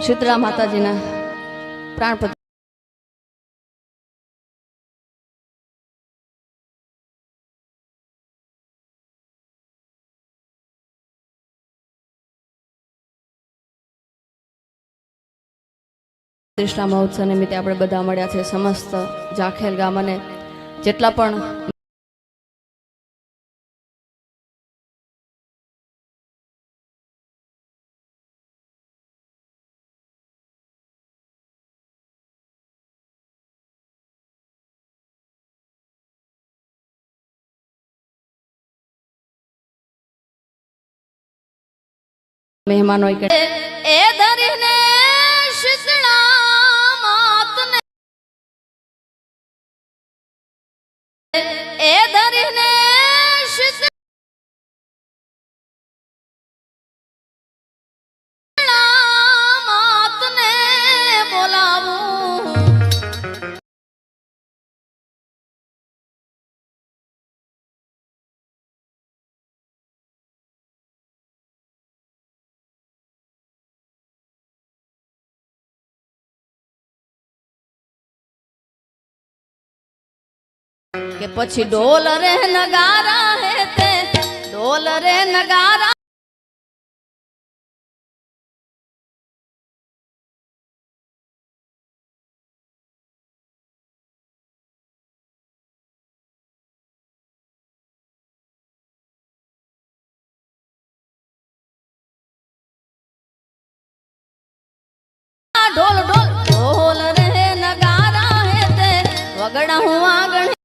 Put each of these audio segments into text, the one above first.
શીતળા માતાજીના પ્રાણ પ્રતિષ્ઠા મહોત્સવ નિમિત્તે આપણે બધા મળ્યા છે. સમસ્ત જાખેલ ગામ અને જેટલા પણ મહેમાનો એ ધરીને શીતળા માતને એ ધરીને શીતળા માતને બોલાવું કે પછી ઢોલ રે નગારા હે તે ઢોલ રે નગારા ઢોલ ઢોલ ઢોલ રે નગારા હે તે વગડા હું આગળ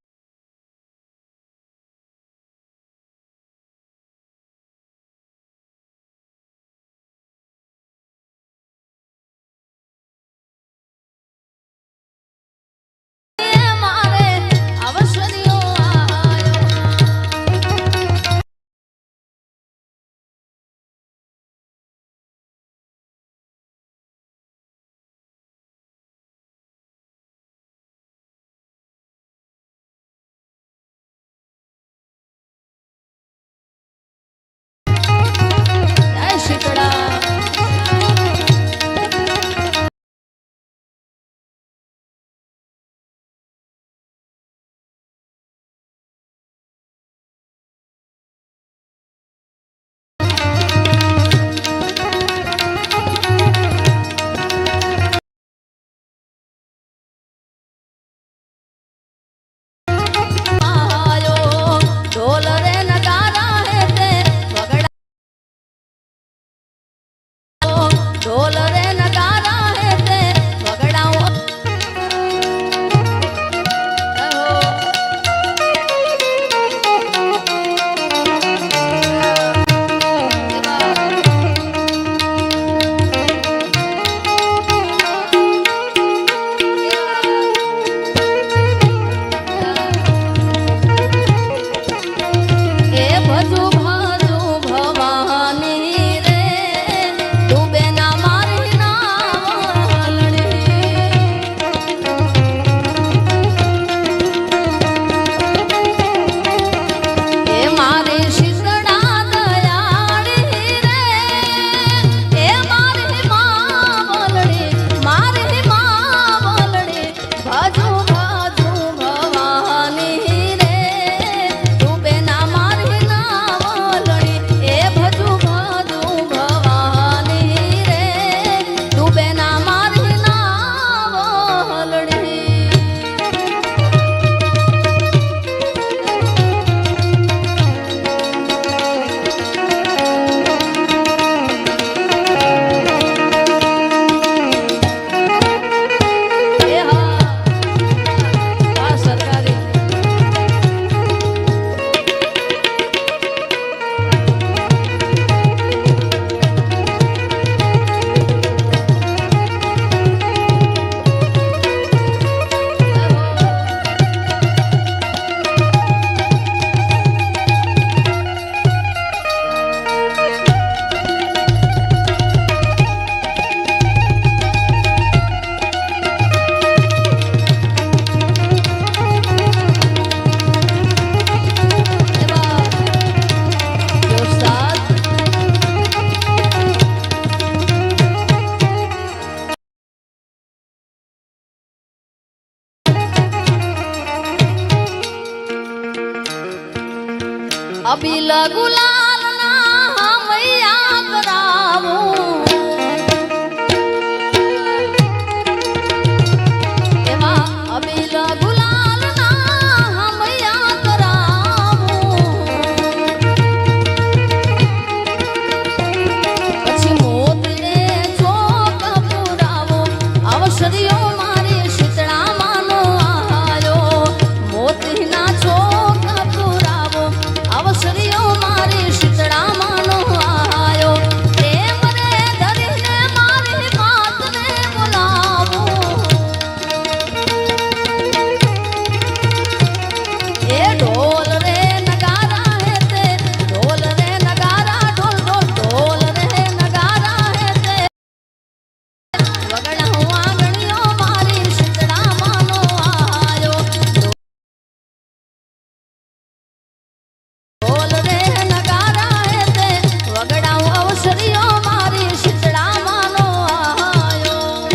કેસરીઓ મારી શીતળા માનો આયો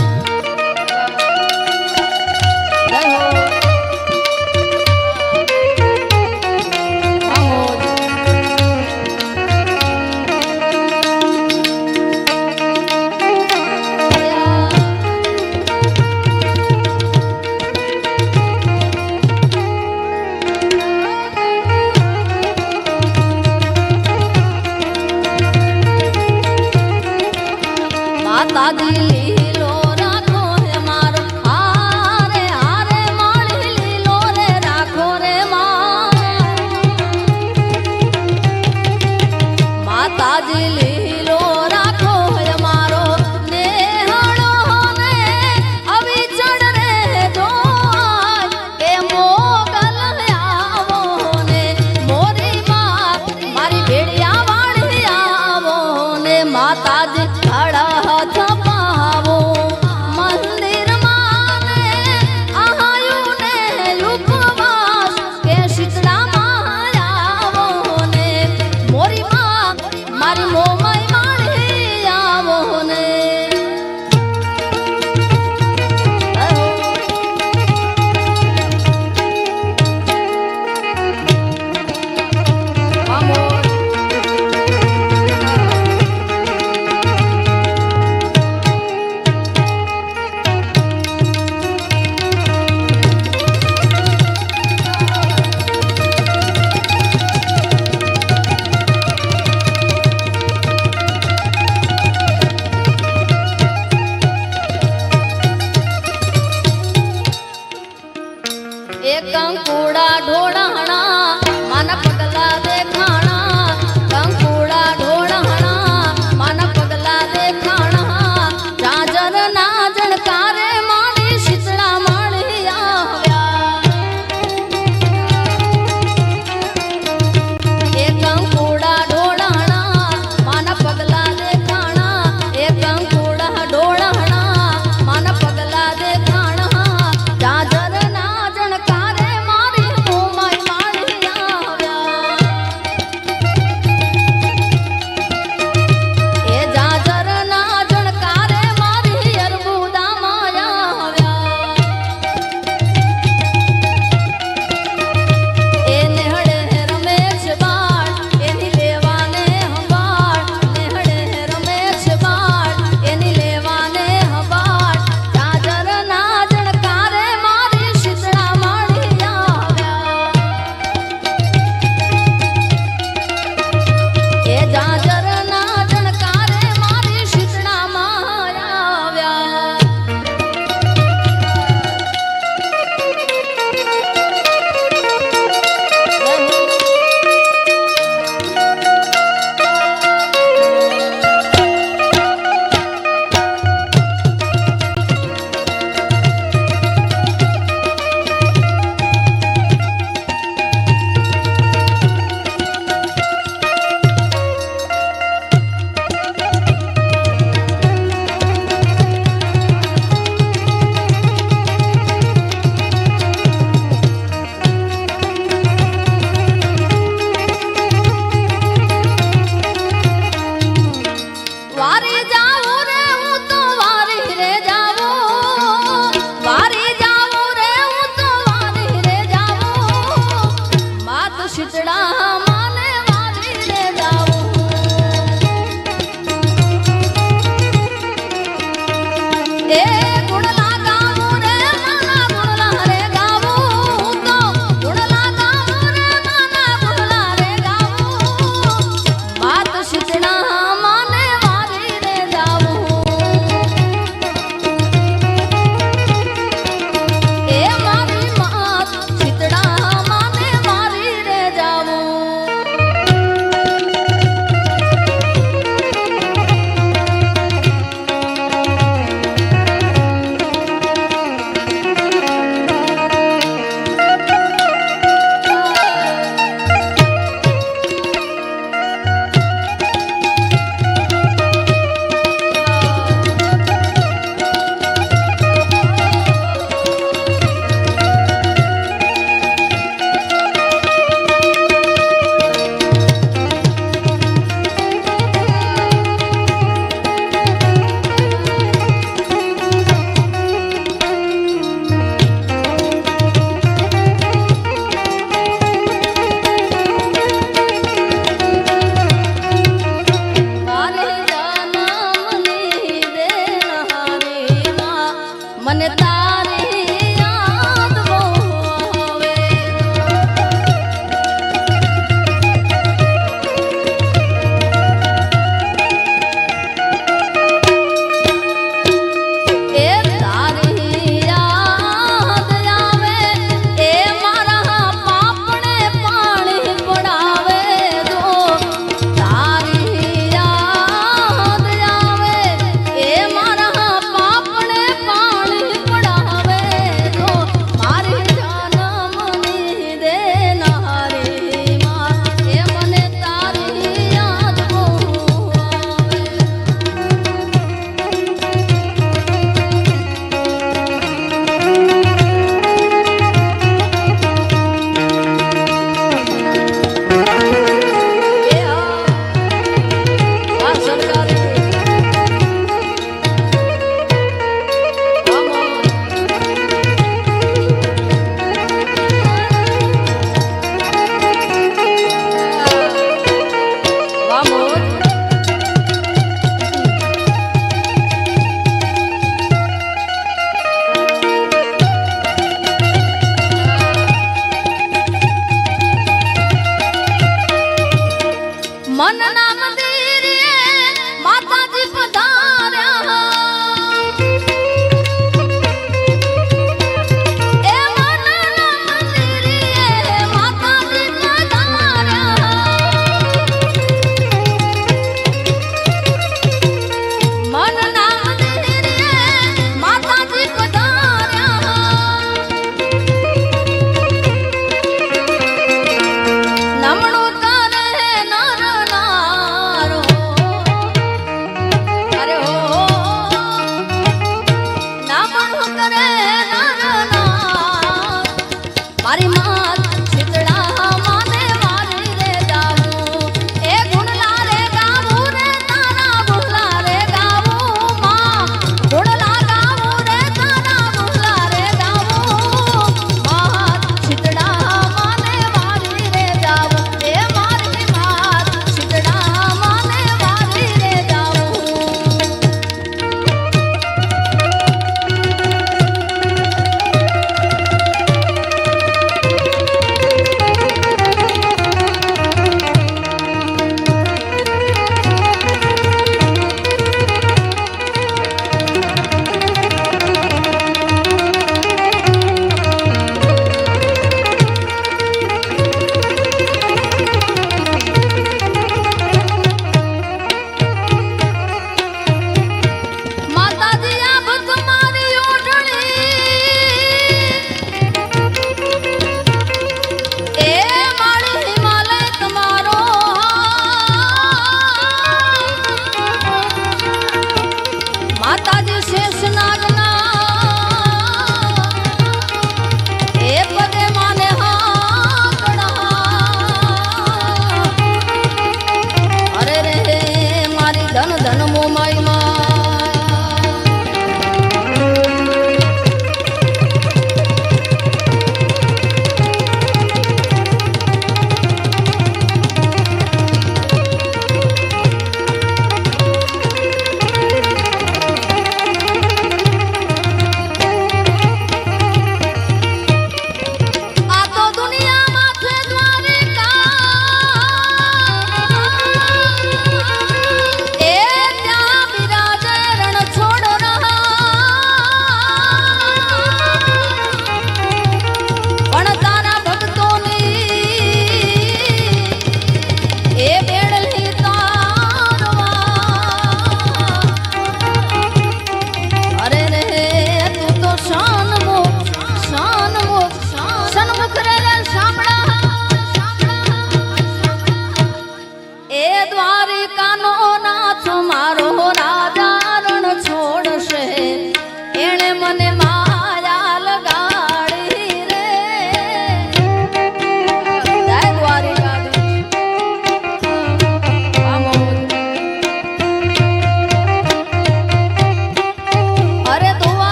જય હો માતાજી લીલો રાખો હે મારો હારે હારે માળી લીલો રે રાખો રે માતાજી લીલો રાખો હે મારો નેહળો ને અવિચળ રે જોય કે મોગલ આવો ને મોરી માં મારી ભેડિયા વાળી આવો ને માતાજી ખડા છપાવો મંદિર માને આયુ ને ઉપવાસ કે શીતળા માં આવો ને મોરી માં મારી મોમાઈ માળી આવો ને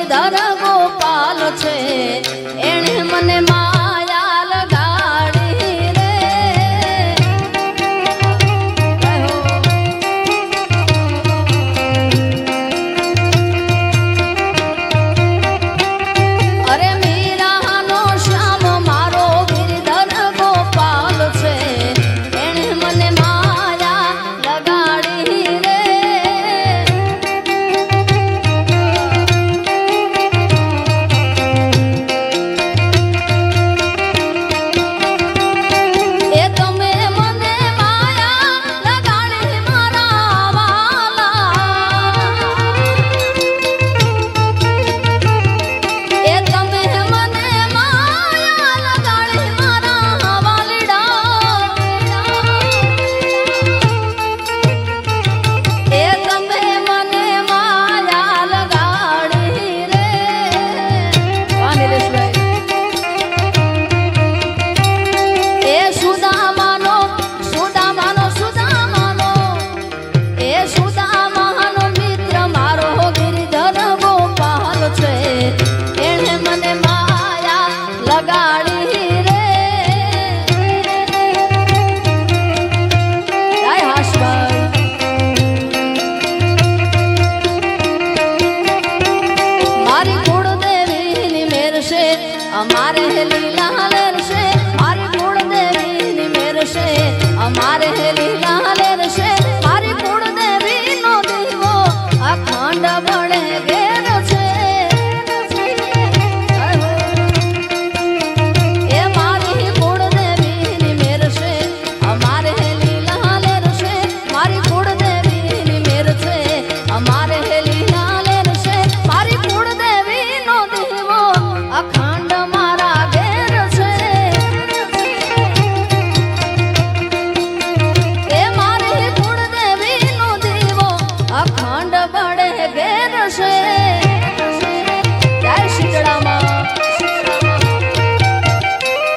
ગિરધર ગોપાલ છે એણે મને માયા લગાડી રે અરે મીરાનો શ્યામ મારો ગિરધર ગોપાલ છે એણે મને માયા લગાડી રે એ તમે મને માયા લગાડી મારા વાલા એ તમે મને માયા લગાડી મારા વાલીડા એ તમે મને માયા લગાડી રે વાનીલેશભાઈ એ સુદામાનો સુદામાનો સુદામાનો એ સુદામાનો મિત્ર મારો ગિરધર ગોપાલ છે એણે મને માયા લગાડી રે જય હાશભાઈ મારી કુળદેવીની મેર છે અમારે લીલા લેર છે મારી કુળદેવીની મેર છે અમારે લીલા લેર છે મારી કુળદેવીનો દીવો અખંડ બળે ઘેર છે એ મારી કુળદેવીની મેર છે અમારે લીલા લેર છે મારી કુળદેવીની મેર છે અમારે લીલા લેર છે મારી કુળદેવીનો દીવો અખંડ મારા ઘેર છે એ મારી કુળદેવીનો દીવો અખંડ બળે ઘેર છે જય શીતળામાં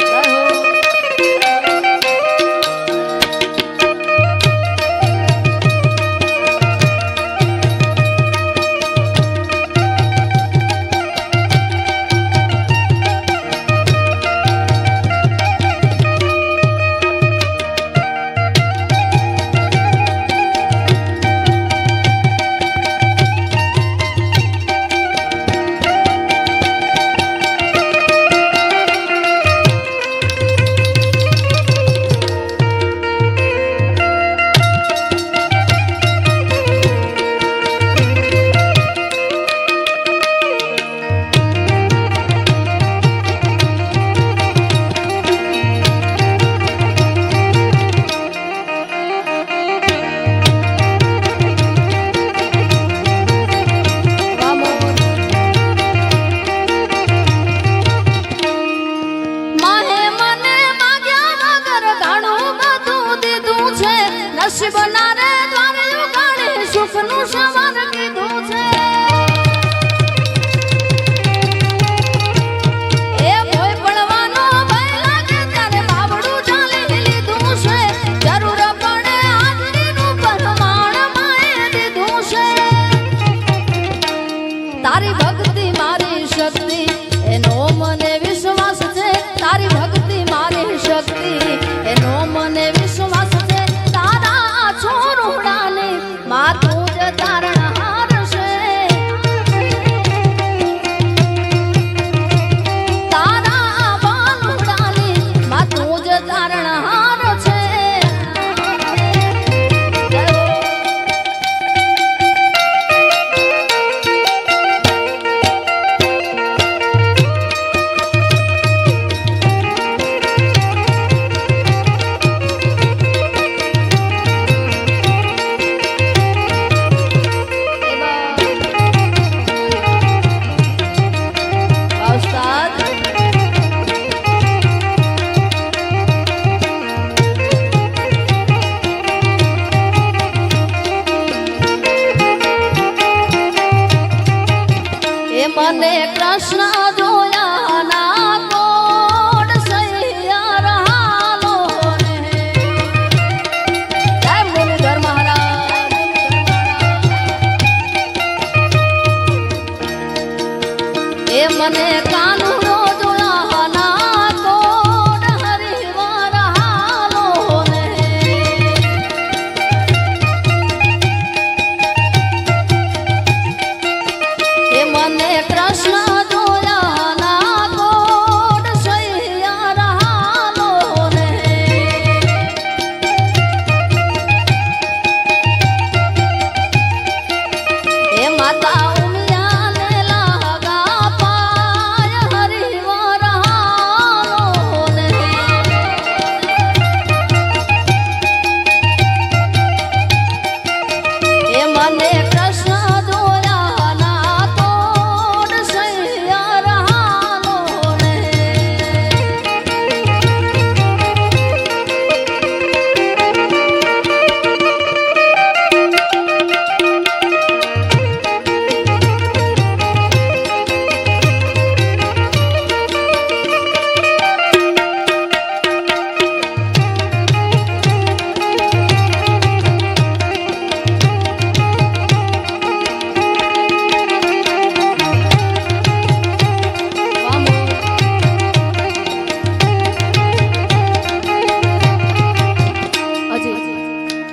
જય હો માહે મને માગ્યા વગર ઘણું બધું દીધું છે નસીબના રે દ્વારે ઉગાડે સુખનું સવાર કીધું છે એ ભોય પડવાનો ભય લાગે ત્યારે બાવડું ચાલી લીધું છે જરૂર પડે હાજરીનું પરમાણ માએ દીધું છે તારી ભક્તિ મારી શક્તિ એનો મને વિશ્વાસ છે તારી ભક્તિ મારી શક્તિ એનો મને વિશ્વાસ છે તારા છોરુડાની માતું જ તારણહાર છે તારા બાલુડાની માતું જ તારણહાર છે જય હો મને કૃષ્ણ જોયા ના કોડ સૈયા રહાલો રે જય મુરલીધર મહારાજ એ મને કાનુડો જોયા ના કોડ હરિવાર હાલો ને એ મને કૃષ્ણ જોયા ના કોડ સૈયા હાલો ને એ માતા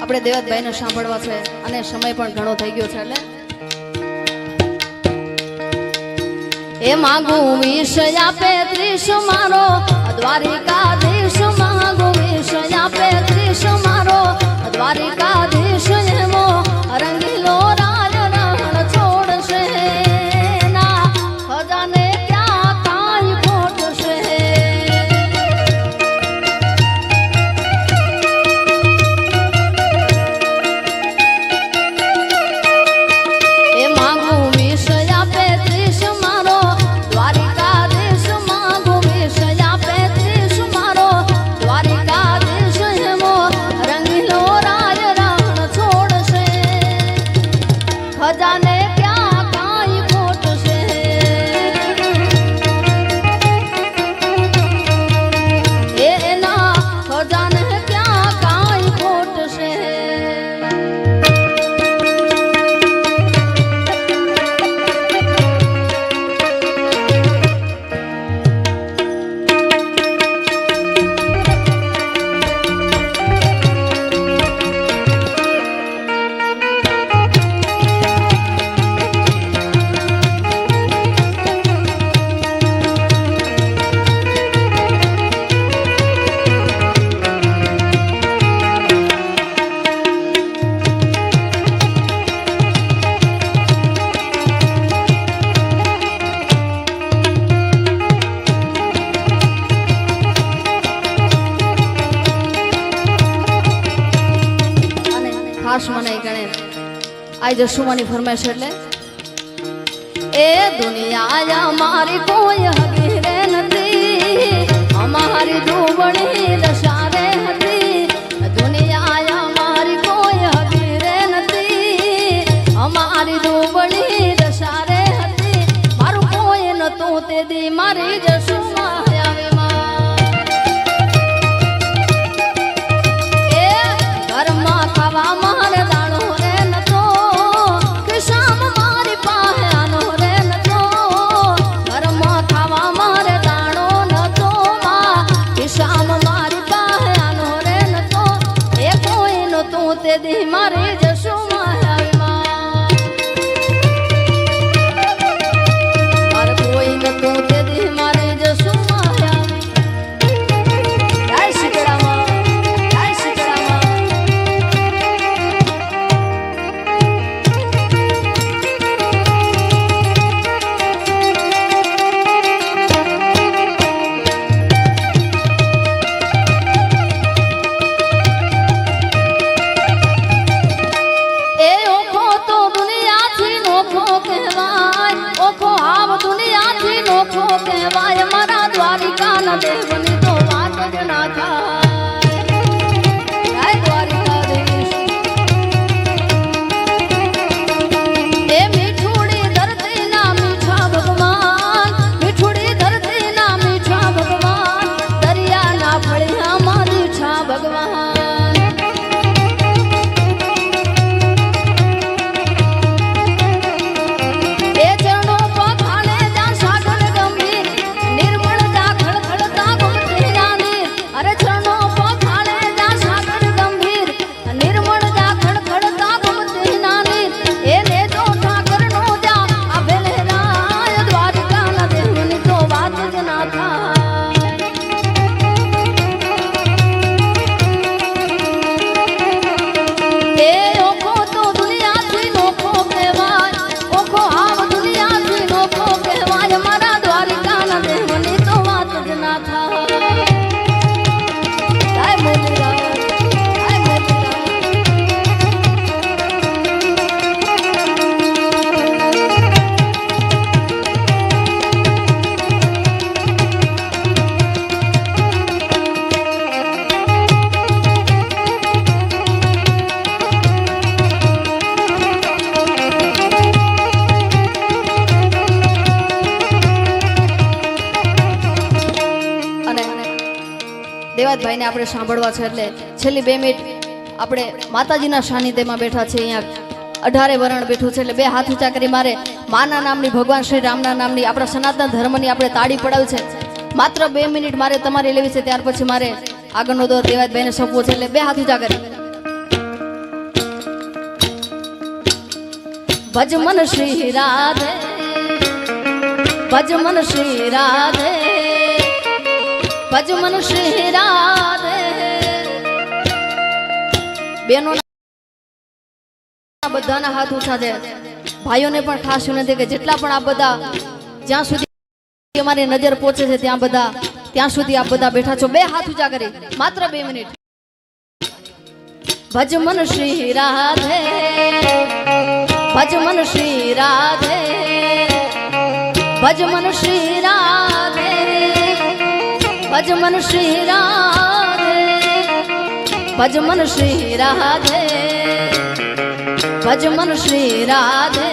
આપણે દેવતભાઈને સાંભળવા છે અને સમય પણ ઘણો થઈ ગયો છે એટલે એ માંગુ વિષ આપે ત્રીસ મારો દ્વારિકાધીશ માંગુ વિષ આપે ત્રીસ મારો દ્વારિકાધીશ એમો રંગીલો રાજ રણ છોડશે ના ખજાને ક્યાં કાંઈ ખોટશે ખજાને ક્યાં કાંઈ ખોટશે એના ખજાને ક્યાં કાંઈ ખોટશે ખાસ મને ગણે આઈ જસુમાની ફરમાઈશ એટલે એ દુનિયા અમારી કોઈ હગી રે નથી અમારી ડૂબણી દશા રે હતી દુનિયા અમારી કોઈ હગી રે નથી અમારી ડૂબણી દશા રે હતી મારું કોઈ નતું તે દી મારી જસુમા આવી એ ઘરમાં ખાવા મારે દાણો રે નતો કિસામ મારી પાસે આનો રે નતો ઘરમાં ખાવા મારે દાણો નતો માં કિસામ મારી પાસે આનો રે નતો એ કોઈ નતું તે દી મારી જસુમા આવી મારે કોઈ નતું તે દી મારી જસુમા આવી જય શીતળામાં જય શીતળામાં કહેવાય મારા દ્વારિકાના દેવની તો વાત જ ના થાય દ્વારિકાધીશ એ મીઠુડી ધરતી ના મીઠા ભગવાન મીઠુડી ધરતી ના મીઠા ભગવાન દરિયા ના ફળિયા મારી છા ભગવાન એ ચરણો પખાણે જા સાગર દેવાતભાઈને આપણે સાંભળવા છે એટલે છેલ્લી 2 મિનિટ આપણે માતાજીના સાનિધ્યમાં બેઠા છે. અહીંયા 18 વરણ બેઠું છે એટલે 2 હાથ ઊંચા કરી મારે માના નામની, ભગવાન શ્રી રામના નામની, આપણા સનાતન ધર્મની આપણે તાળી પડાવી છે. માત્ર 2 મિનિટ મારે તમારે લેવી છે. ત્યાર પછી મારે આગળનો દોર દેવાતભાઈને સોંપવો છે એટલે 2 હાથ ઊંચા કરી ભજ મન શ્રી રાધે, ભજ મન શ્રી રાધે, ભજ મન શ્રી રાધે. બેનો બધાના હાથ ઊંચા છે. ભાઈઓને પણ ખાસ વિનંતી કે જેટલા પણ આ બધા જ્યાં સુધી અમારી નજર પહોંચે છે ત્યાં સુધી આપ બધા બેઠા છો. 2 હાથ ઊંચા કરી માત્ર 2 મિનિટ. ભજ મન શ્રી રાધે, ભજ મન શ્રી રાધે, ભજ મન શ્રી રાધે, ભજ મન શ્રી રાધે, ભજ મન શ્રી રાધે, ભજ મન શ્રી રાધે.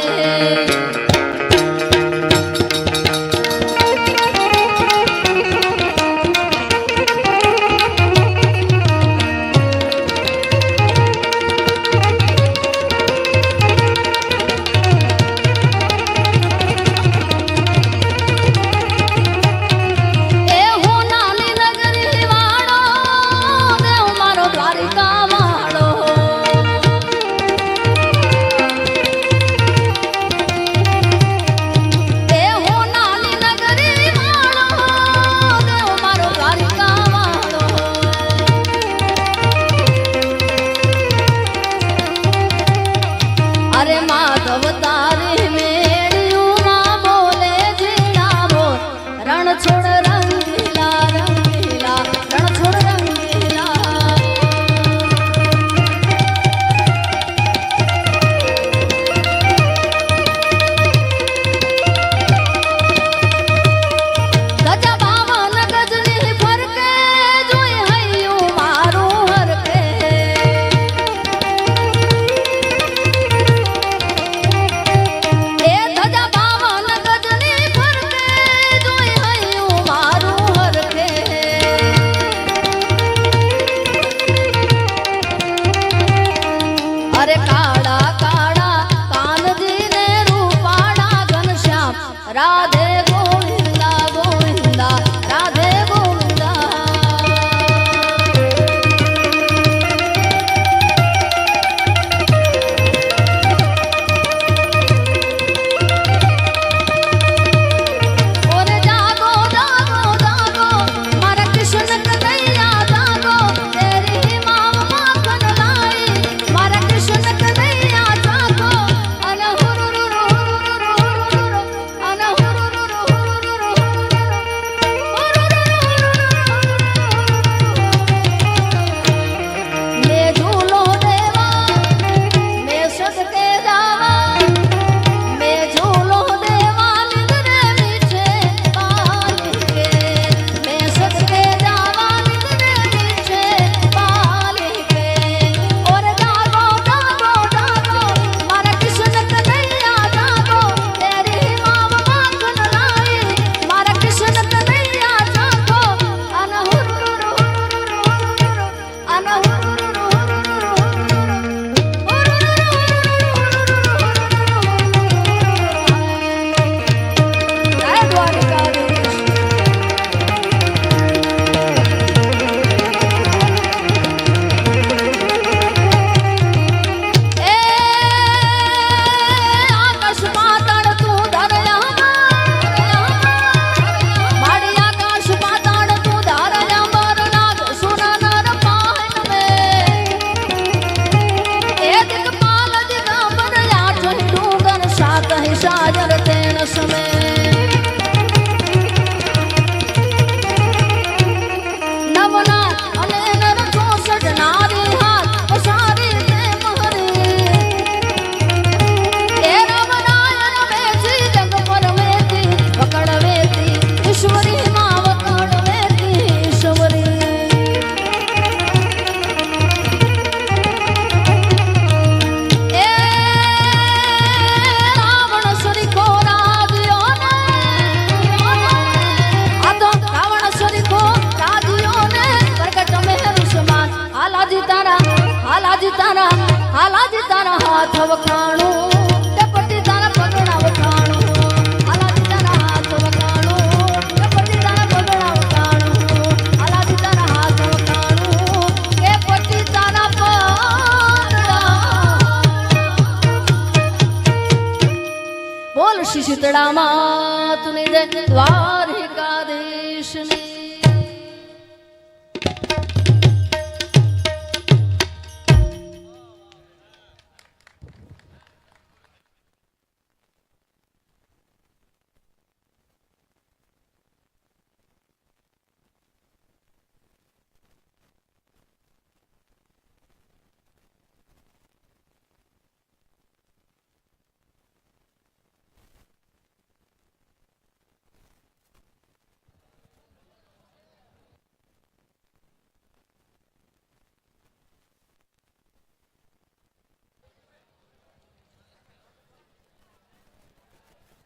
ગઢડામાં તુની જય દ્વારિકાધીશની.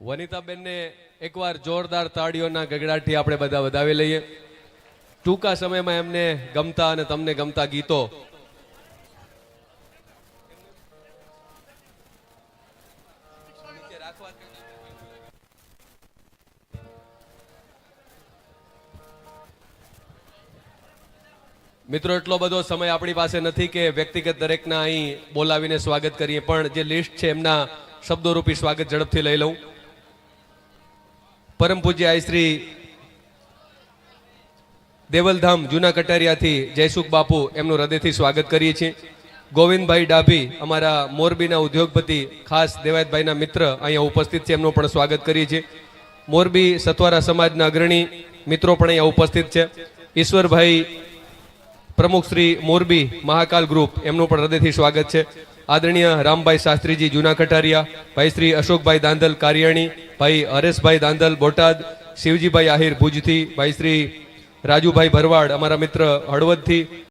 વનિતાબેનને એકવાર જોરદાર તાળીઓના ગગડાટથી આપણે બધા વધાવી લઈએ. ટૂંકા સમયમાં એમને ગમતા અને તમને ગમતા ગીતો મિત્રો એટલો બધો સમય આપણી પાસે નથી કે વ્યક્તિગત દરેકના અહીં બોલાવીને સ્વાગત કરીએ, પણ જે લિસ્ટ છે એમના શબ્દોરૂપી સ્વાગત ઝડપથી લઈ લઉં. પરમ પૂજ્ય આઈ શ્રી દેવલધામ જૂના કટારિયાથી જયસુખ બાપુ એમનું હૃદયથી સ્વાગત કરીએ છીએ. ગોવિંદભાઈ ડાભી અમારા મોરબીના ઉદ્યોગપતિ, ખાસ દેવાયતભાઈના મિત્ર અહીંયા ઉપસ્થિત છે, એમનું પણ સ્વાગત કરીએ છીએ. મોરબી સતવારા સમાજના અગ્રણી મિત્રો પણ અહીંયા ઉપસ્થિત છે. ઈશ્વરભાઈ પ્રમુખ શ્રી મોરબી મહાકાલ ગ્રુપ, એમનું પણ હૃદયથી સ્વાગત છે. આદરણીય રામભાઈ શાસ્ત્રીજી જૂના કટારિયા, ભાઈ શ્રી અશોકભાઈ દાંધલ કારિયાણી, ભાઈ હરેશભાઈ દાંધલ બોટાદ, શિવજીભાઈ આહિર ભુજથી, ભાઈ શ્રી રાજુભાઈ ભરવાડ અમારા મિત્ર હળવદથી,